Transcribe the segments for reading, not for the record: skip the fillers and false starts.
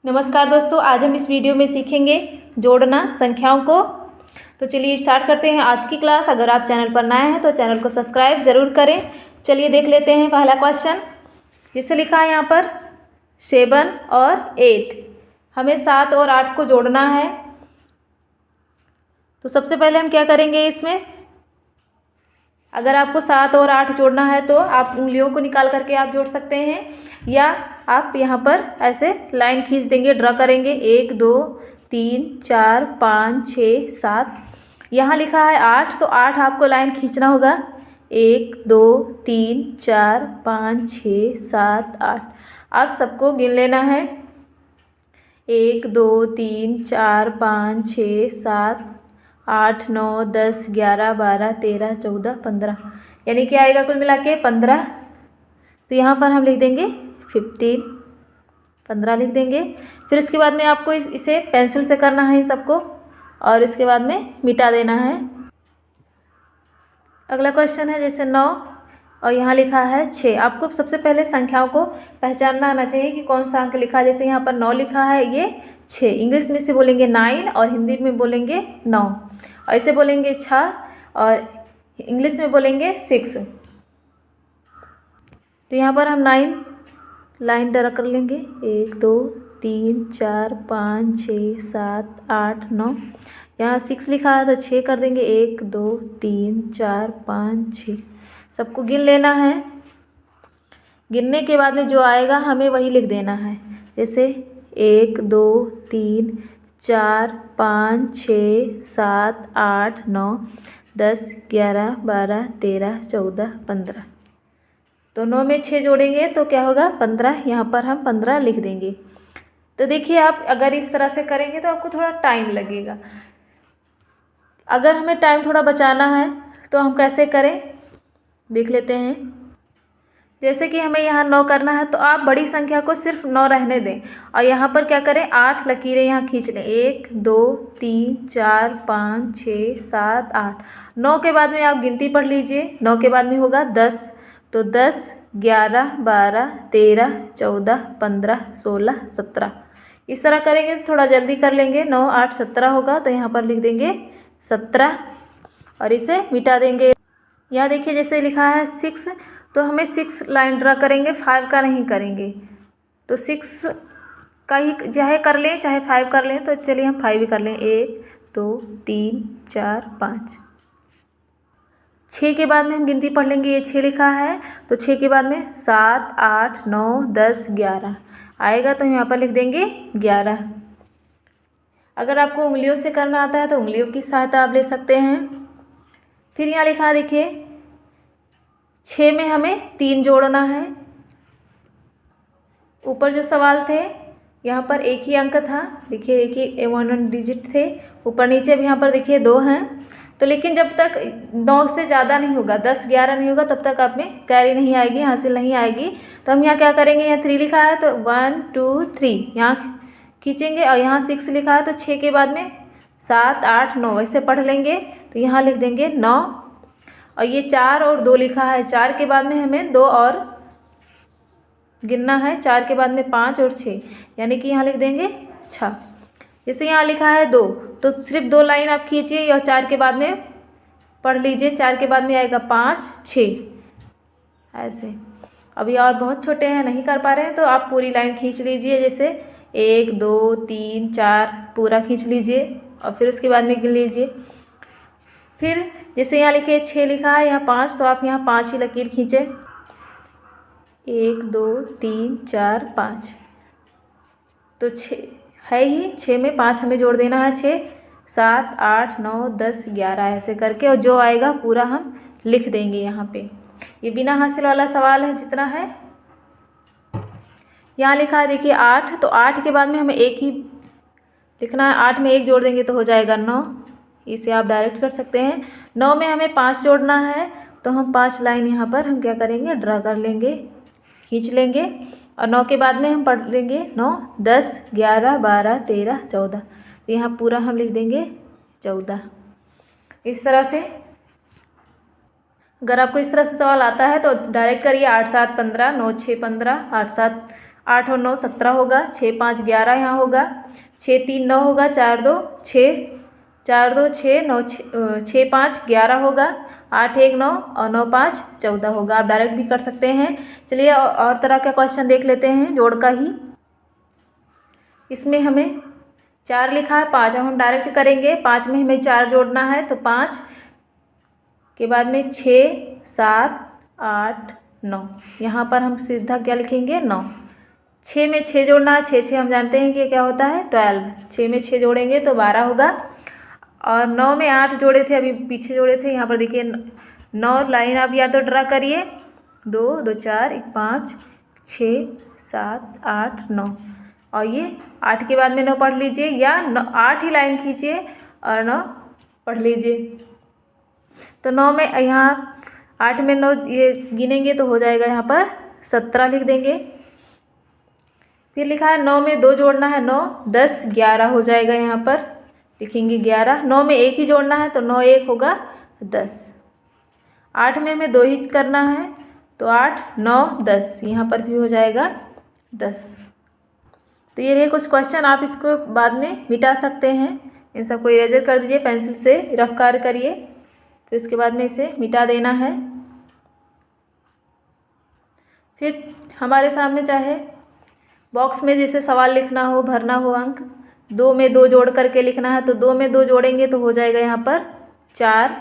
नमस्कार दोस्तों, आज हम इस वीडियो में सीखेंगे जोड़ना संख्याओं को। तो चलिए स्टार्ट करते हैं आज की क्लास। अगर आप चैनल पर नए हैं तो चैनल को सब्सक्राइब ज़रूर करें। चलिए देख लेते हैं पहला क्वेश्चन, जिससे लिखा है यहाँ पर 7 और 8। हमें 7 और 8 को जोड़ना है। तो सबसे पहले हम क्या करेंगे, इसमें अगर आपको 7 और 8 जोड़ना है तो आप उंगलियों को निकाल करके आप जोड़ सकते हैं, या आप यहाँ पर ऐसे लाइन खींच देंगे, ड्रा करेंगे। 1 2 3 4 5 6 7। यहाँ लिखा है 8, तो 8 आपको लाइन खींचना होगा। 1 2 3 4 5 6 7 8। आप सबको गिन लेना है। 1 2 3 4 5 6 7 8 9 10 11 12 13 14 15, यानी कि आएगा कुल मिला के 15। तो यहाँ पर हम लिख देंगे 15 लिख देंगे। फिर इसके बाद में आपको इसे पेंसिल से करना है सबको, और इसके बाद में मिटा देना है। अगला क्वेश्चन है जैसे 9, और यहाँ लिखा है 6। आपको सबसे पहले संख्याओं को पहचानना आना चाहिए कि कौन सा अंक लिखा है। जैसे यहाँ पर 9 लिखा है, ये 6। इंग्लिश में से बोलेंगे 9 और हिंदी में बोलेंगे 9, और इसे बोलेंगे 6 और इंग्लिश में बोलेंगे 6। तो यहाँ पर हम 9 लाइन ड्रा कर लेंगे। 1 2 3 4 5 6 7 8 9। यहाँ 6 लिखा है तो 6 कर देंगे। 1 2 3 4 5 6। सबको गिन लेना है। गिनने के बाद में जो आएगा हमें वही लिख देना है। जैसे 1 2 3 4 5 6 7 8 9 10 11 12 13 14 15। तो 9 में 6 जोड़ेंगे तो क्या होगा, 15। यहाँ पर हम 15 लिख देंगे। तो देखिए, आप अगर इस तरह से करेंगे तो आपको थोड़ा टाइम लगेगा। अगर हमें टाइम थोड़ा बचाना है तो हम कैसे करें, देख लेते हैं। जैसे कि हमें यहाँ 9 करना है, तो आप बड़ी संख्या को सिर्फ 9 रहने दें, और यहाँ पर क्या करें, 8 लकीरें यहाँ खींच लें। 1 2 3 4 5 6 7 8। 9 के बाद में आप गिनती पढ़ लीजिए। 9 के बाद में होगा 10, तो 10 11 12 13 14 15 16 17। इस तरह करेंगे तो थोड़ा जल्दी कर लेंगे। 9 8 17 होगा, तो यहाँ पर लिख देंगे 17 और इसे मिटा देंगे। यहाँ देखिए जैसे लिखा है 6, तो हमें 6 लाइन ड्रा करेंगे, 5 का नहीं करेंगे। तो 6 का ही चाहे कर लें चाहे 5 कर लें, तो चलिए हम 5 ही कर लें। 1 2 3 4 5। 6 के बाद में हम गिनती पढ़ लेंगे। ये 6 लिखा है, तो 6 के बाद में 7 8 9 10 11 आएगा, तो यहाँ पर लिख देंगे 11। अगर आपको उंगलियों से करना आता है तो उंगलियों की सहायता आप ले सकते हैं। फिर यहाँ लिखा है देखिए 6 में हमें 3 जोड़ना है। ऊपर जो सवाल थे यहाँ पर एक ही अंक था, देखिए एक ही 1 डिजिट थे। ऊपर नीचे भी यहाँ पर देखिए 2 हैं। तो लेकिन जब तक 9 से ज़्यादा नहीं होगा, 10 11 नहीं होगा, तब तक आप में कैरी नहीं आएगी, हासिल नहीं आएगी। तो हम यहाँ क्या करेंगे, यहाँ 3 लिखा है तो 1 2 3 यहाँ खींचेंगे, और यहाँ 6 लिखा है तो 6 के बाद में 7 8 9 ऐसे पढ़ लेंगे। तो यहाँ लिख देंगे 9। और ये 4 और 2 लिखा है, 4 के बाद में हमें 2 और गिनना है। 4 के बाद में 5 और 6, यानी कि यहाँ लिख देंगे 6। जैसे यहाँ लिखा है 2, तो सिर्फ 2 लाइन आप खींचिए और 4 के बाद में पढ़ लीजिए। 4 के बाद में आएगा 5 6 ऐसे। अभी और बहुत छोटे हैं, नहीं कर पा रहे हैं, तो आप पूरी लाइन खींच लीजिए। जैसे 1 2 3 4 पूरा खींच लीजिए, और फिर उसके बाद में गिन लीजिए। फिर जैसे यहाँ लिखे 6 लिखा है, यहाँ 5, तो आप यहाँ 5 ही लकीर खींचे। 1 2 3 4 5, तो 6 है ही। 6 में 5 हमें जोड़ देना है। 6 7 8 9 10 11 ऐसे करके, और जो आएगा पूरा हम लिख देंगे यहाँ पे। ये बिना हासिल वाला सवाल है जितना है। यहाँ लिखा है देखिए 8, तो 8 के बाद में हमें 1 ही लिखना है। 8 में 1 जोड़ देंगे तो हो जाएगा 9। इसे आप डायरेक्ट कर सकते हैं। 9 में हमें 5 जोड़ना है, तो हम 5 लाइन यहाँ पर हम क्या करेंगे, ड्रा कर लेंगे, खींच लेंगे। और 9 के बाद में हम पढ़ लेंगे 9 10 11 12 13 14। तो यहाँ पूरा हम लिख देंगे 14। इस तरह से अगर आपको इस तरह से सवाल आता है तो डायरेक्ट करिए। 8 7 15, 9 6 15, 8 7 8 और 9 17 होगा, 6 5 11 यहाँ होगा, 6 3 9 होगा, 4 2 6, 4 2 6 9 6 5 11 होगा, 8 1 9 और 9 5 14 होगा। आप डायरेक्ट भी कर सकते हैं। चलिए और तरह का क्वेश्चन देख लेते हैं जोड़ का ही। इसमें हमें 4 लिखा है, 5 अब हम डायरेक्ट करेंगे। 5 में हमें 4 जोड़ना है, तो 5 के बाद में 6 7 8 9, यहाँ पर हम सीधा क्या लिखेंगे 9। 6 में 6 जोड़ना है, 6 6 हम जानते हैं कि क्या होता है 12, 6 में 6 जोड़ेंगे तो 12 होगा। और 9 में 8 जोड़े थे, अभी पीछे जोड़े थे, यहाँ पर देखिए 9 लाइन आप या तो ड्रा करिए, 2 2 4 1 5 6 7 8 9, और ये 8 के बाद में 9 पढ़ लीजिए, या 8 ही लाइन खींचिए और 9 पढ़ लीजिए। तो 9 में यहाँ 8 में 9 ये गिनेंगे तो हो जाएगा यहाँ पर 17 लिख देंगे। फिर लिखा है 9 में 2 जोड़ना है, 9 10 11 हो जाएगा, यहाँ पर लिखेंगे 11। 9 में 1 ही जोड़ना है, तो 9 1 होगा 10। 8 में हमें 2 ही करना है, तो 8 9 10, यहाँ पर भी हो जाएगा 10। तो ये रहे कुछ क्वेश्चन, आप इसको बाद में मिटा सकते हैं। इन सबको इरेजर कर दीजिए, पेंसिल से रफ कार्य करिए, फिर इसके बाद में इसे मिटा देना है। फिर हमारे सामने चाहे बॉक्स में जैसे सवाल लिखना हो, भरना हो अंक, 2 में 2 जोड़ करके लिखना है, तो 2 में 2 जोड़ेंगे तो हो जाएगा यहाँ पर 4।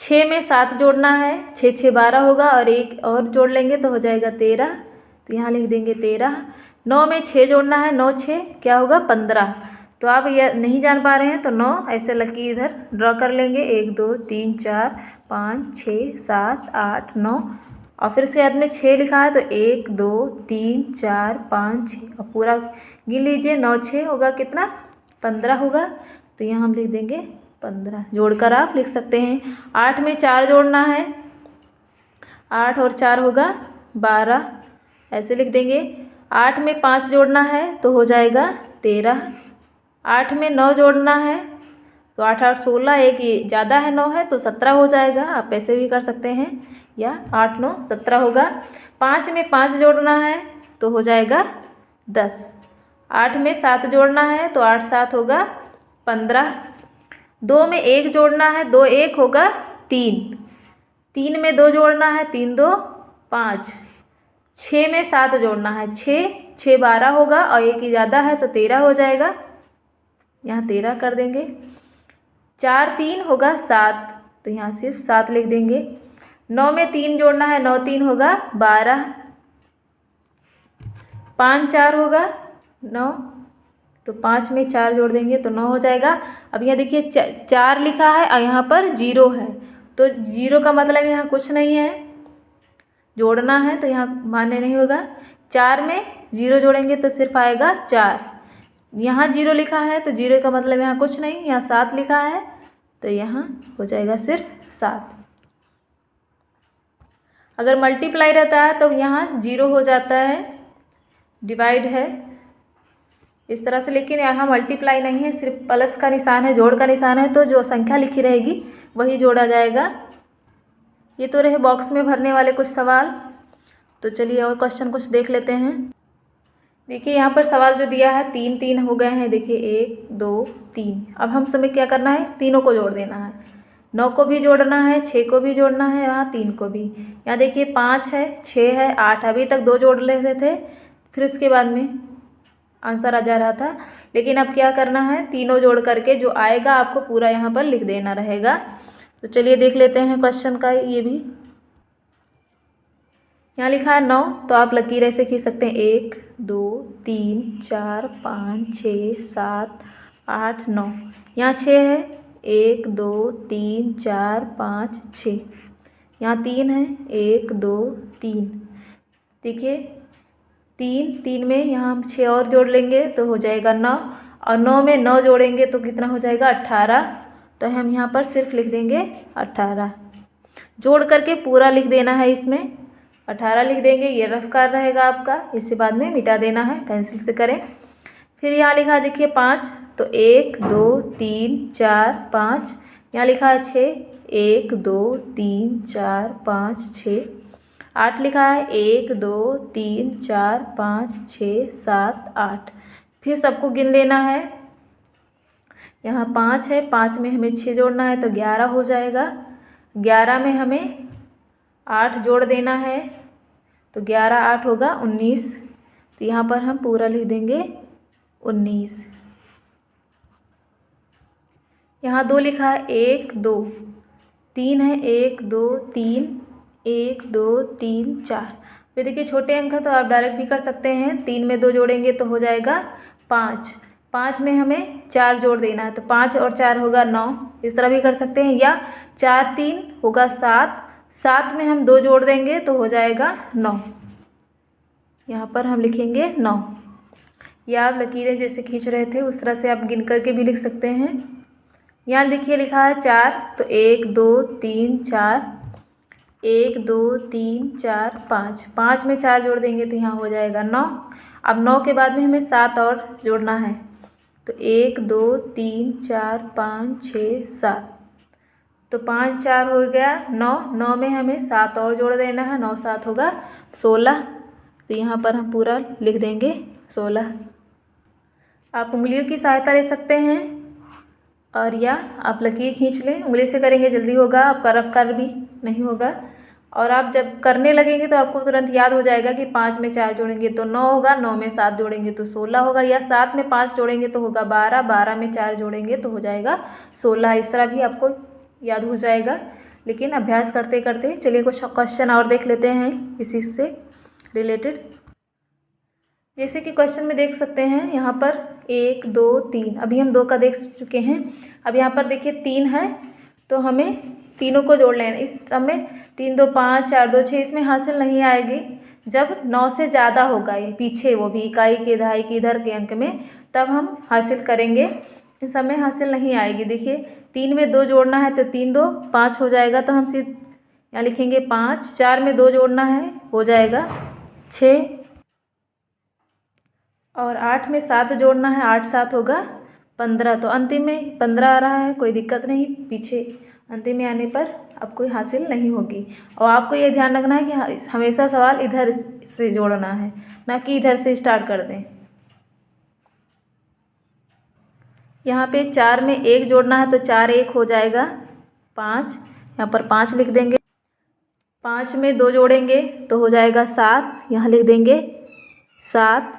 6 में 7 जोड़ना है, 6 6 12 होगा, और 1 और जोड़ लेंगे तो हो जाएगा 13, तो यहाँ लिख देंगे 13। 9 में 6 जोड़ना है, 9 6 क्या होगा 15। तो आप ये नहीं जान पा रहे हैं तो 9 ऐसे लकीर इधर ड्रॉ कर लेंगे, 1 2 3 4 5 6 7 8 9, और फिर इसके बाद में 6 लिखा है, तो 1 2 3 4 5 6, और पूरा गिन लीजिए, 9 6 होगा कितना 15 होगा, तो यहाँ हम लिख देंगे 15। जोड़कर आप लिख सकते हैं। 8 में 4 जोड़ना है, 8 और 4 होगा 12, ऐसे लिख देंगे। 8 में 5 जोड़ना है तो हो जाएगा 13। 8 में 9 जोड़ना है, तो 8 8 16, एक ये ज़्यादा है 9 है तो 17 हो जाएगा, आप ऐसे भी कर सकते हैं, या 8 9 17 होगा। 5 में 5 जोड़ना है तो हो जाएगा 10। 8 में 7 जोड़ना है तो 8 7 होगा 15। 2 में 1 जोड़ना है, 2 1 होगा 3। 3 में 2 जोड़ना है, 3 2 5। 6 में 7 जोड़ना है, 6 6 12 होगा, और एक ही ज़्यादा है तो 13 हो जाएगा, यहाँ 13 कर देंगे। 4 3 होगा 7, तो यहाँ सिर्फ 7 लिख देंगे। 9 में 3 जोड़ना है, 9 3 होगा 12। 5 4 होगा 9, तो 5 में 4 जोड़ देंगे तो 9 हो जाएगा। अब यहाँ देखिए 4 लिखा है और यहाँ पर 0 है, तो 0 का मतलब यहाँ कुछ नहीं है, जोड़ना है तो यहाँ मान्य नहीं होगा। 4 में 0 जोड़ेंगे तो सिर्फ आएगा 4। यहाँ 0 लिखा है तो 0 का मतलब यहाँ कुछ नहीं, यहाँ 7 लिखा है तो यहाँ हो जाएगा सिर्फ 7। अगर मल्टीप्लाई रहता है तो यहाँ 0 हो जाता है, डिवाइड है इस तरह से, लेकिन यहाँ मल्टीप्लाई नहीं है, सिर्फ प्लस का निशान है, जोड़ का निशान है, तो जो संख्या लिखी रहेगी वही जोड़ा जाएगा। ये तो रहे बॉक्स में भरने वाले कुछ सवाल। तो चलिए और क्वेश्चन कुछ देख लेते हैं। देखिए यहाँ पर सवाल जो दिया है 3 3 हो गए हैं, देखिए 1 2 3। अब हम समय क्या करना है, तीनों को जोड़ देना है, 9 को भी जोड़ना है, 6 को भी जोड़ना है, यहाँ 3 को भी। यहाँ देखिए 5 है 6 है 8, अभी तक 2 जोड़ लेते थे, फिर उसके बाद में आंसर आ जा रहा था, लेकिन अब क्या करना है, तीनों जोड़ करके जो आएगा आपको पूरा यहाँ पर लिख देना रहेगा। तो चलिए देख लेते हैं क्वेश्चन का। ये भी यहाँ लिखा है 9, तो आप लकीर ऐसे खींच सकते हैं, 1 2 3 4 5 6 7 8 9। यहाँ 6 है, 1 2 3 4 5 6। यहाँ 3 है, 1 2 3। देखिए 3 3 में यहाँ हम 6 और जोड़ लेंगे तो हो जाएगा 9, और 9 में 9 जोड़ेंगे तो कितना हो जाएगा 18। तो हम यहाँ पर सिर्फ लिख देंगे 18, जोड़ करके पूरा लिख देना है, इसमें 18 लिख देंगे। ये रफ कार्य रहेगा आपका, इससे बाद में मिटा देना है, पेंसिल से करें। फिर यहाँ लिखा देखिए 5, तो 1 2 3 4 5। यहाँ लिखा है 6, 1 2 3 4 5 6। 8 लिखा है, 1 2 3 4 5 6 7 8। फिर सबको गिन लेना है। यहाँ 5 है, 5 में हमें 6 जोड़ना है तो 11 हो जाएगा। 11 में हमें 8 जोड़ देना है तो 11 8 होगा 19। तो यहाँ पर हम पूरा लिख देंगे 19। यहाँ 2 लिखा है, 1 2 3 है, 1 2 3 1 2 3 4। फिर देखिए छोटे अंक है तो आप डायरेक्ट भी कर सकते हैं। 3 में 2 जोड़ेंगे तो हो जाएगा 5। 5 में हमें 4 जोड़ देना है तो 5 और 4 होगा 9। इस तरह भी कर सकते हैं, या 4 3 होगा 7। 7 में हम 2 जोड़ देंगे तो हो जाएगा 9। यहाँ पर हम लिखेंगे 9। या आप लकीरें जैसे खींच रहे थे उस तरह से आप गिन करके भी लिख सकते हैं। यहाँ देखिए लिखा है 4 तो 1 2 3 4 1 2 3 4 5। 5 में 4 जोड़ देंगे तो यहाँ हो जाएगा 9। अब 9 के बाद में हमें 7 और जोड़ना है तो 1 2 3 4 5 6 7। तो 5 4 हो गया 9। 9 में हमें 7 और जोड़ देना है, 9 7 होगा 16। तो यहाँ पर हम पूरा लिख देंगे 16। आप उंगलियों की सहायता ले सकते हैं और या आप लकीर खींच लें। उंगली से करेंगे जल्दी होगा, आपका रफ कर भी नहीं होगा। और आप जब करने लगेंगे तो आपको तुरंत याद हो जाएगा कि 5 में 4 जोड़ेंगे तो 9 होगा, 9 में 7 जोड़ेंगे तो 16 होगा, या 7 में 5 जोड़ेंगे तो होगा 12, 12 में 4 जोड़ेंगे तो हो जाएगा 16। इस तरह भी आपको याद हो जाएगा। लेकिन अभ्यास करते करते चलिए कुछ क्वेश्चन और देख लेते हैं इसी से रिलेटेड। जैसे कि क्वेश्चन में देख सकते हैं यहाँ पर 1 2 3, अभी हम 2 का देख चुके हैं। अब यहाँ पर देखिए 3 है तो हमें तीनों को जोड़ लेना। इस हमें 3 2 5 4 2 6 इसमें हासिल नहीं आएगी। जब 9 से ज़्यादा होगा ये पीछे, वो भी इकाई के दहाई के इधर के अंक में, तब हम हासिल करेंगे। इस समय हासिल नहीं आएगी। देखिए 3 में 2 जोड़ना है तो 3 2 5 हो जाएगा, तो हम सिर्फ यहाँ लिखेंगे 5। 4 में 2 जोड़ना है हो जाएगा 6, और 8 में 7 जोड़ना है, 8 7 होगा 15। तो अंतिम में 15 आ रहा है, कोई दिक्कत नहीं। पीछे अंतिम में आने पर अब कोई हासिल नहीं होगी। और आपको ये ध्यान रखना है कि हमेशा सवाल इधर से जोड़ना है, ना कि इधर से स्टार्ट कर दें। यहाँ पे 4 में 1 जोड़ना है तो 4 1 हो जाएगा 5। यहाँ पर 5 लिख देंगे। 5 में 2 जोड़ेंगे तो हो जाएगा 7, यहाँ लिख देंगे 7।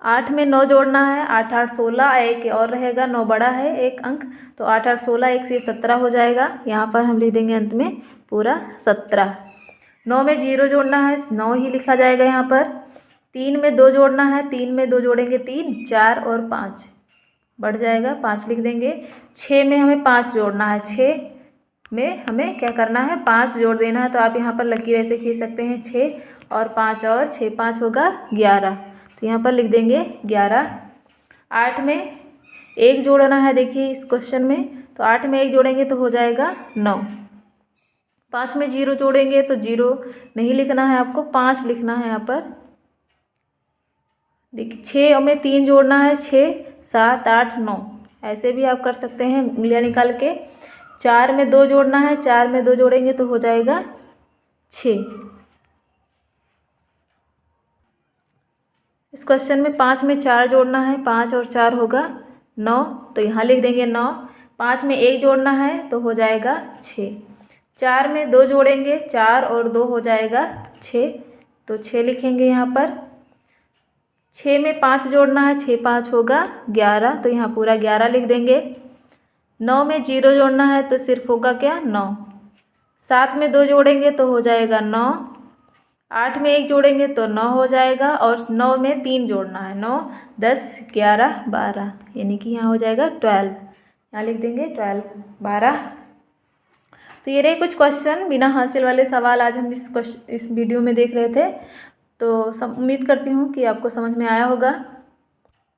8 में 9 जोड़ना है, 8 8 16, एक और रहेगा, 9 बड़ा है एक अंक, तो 8 8 16, 1 से 17 हो जाएगा। यहाँ पर हम लिख देंगे अंत में पूरा 17। 9 में 0 जोड़ना है, 9 ही लिखा जाएगा यहाँ पर। 3 में 2 जोड़ना है, 3 में 2 जोड़ेंगे 3, 4 और 5 बढ़ जाएगा, 5 लिख देंगे। 6 में हमें 5 जोड़ना है, 6 में हमें क्या करना है 5 जोड़ देना है। तो आप यहाँ पर लकीर ऐसे खींच सकते हैं, 6 और 5 और 6 5 होगा 11, तो यहाँ पर लिख देंगे 11। 8 में 1 जोड़ना है, देखिए इस क्वेश्चन में, तो 8 में 1 जोड़ेंगे तो हो जाएगा 9। 5 में 0 जोड़ेंगे तो 0 नहीं लिखना है आपको, 5 लिखना है यहाँ पर। देखिए 6 में 3 जोड़ना है, 6 7 8 9, ऐसे भी आप कर सकते हैं उंगलियाँ निकाल के। 4 में 2 जोड़ना है, 4 में 2 जोड़ेंगे तो हो जाएगा 6। इस क्वेश्चन में 5 में 4 जोड़ना है, 5 और 4 होगा 9, तो यहाँ लिख देंगे 9। 5 में 1 जोड़ना है तो हो जाएगा 6। 4 में 2 जोड़ेंगे, 4 और 2 हो जाएगा 6, तो 6 लिखेंगे यहाँ पर। 6 में 5 जोड़ना है, 6 5 होगा 11, तो यहाँ पूरा 11 लिख देंगे। 9 में 0 जोड़ना है तो सिर्फ होगा क्या 9। 7 में 2 जोड़ेंगे तो हो जाएगा 9। 8 में 1 जोड़ेंगे तो 9 हो जाएगा, और 9 में 3 जोड़ना है, 9 10 11 12, यानी कि यहाँ हो जाएगा 12, यहाँ लिख देंगे 12 12। तो ये रहे कुछ क्वेश्चन बिना हासिल वाले सवाल आज हम इस वीडियो में देख रहे थे। तो उम्मीद करती हूँ कि आपको समझ में आया होगा।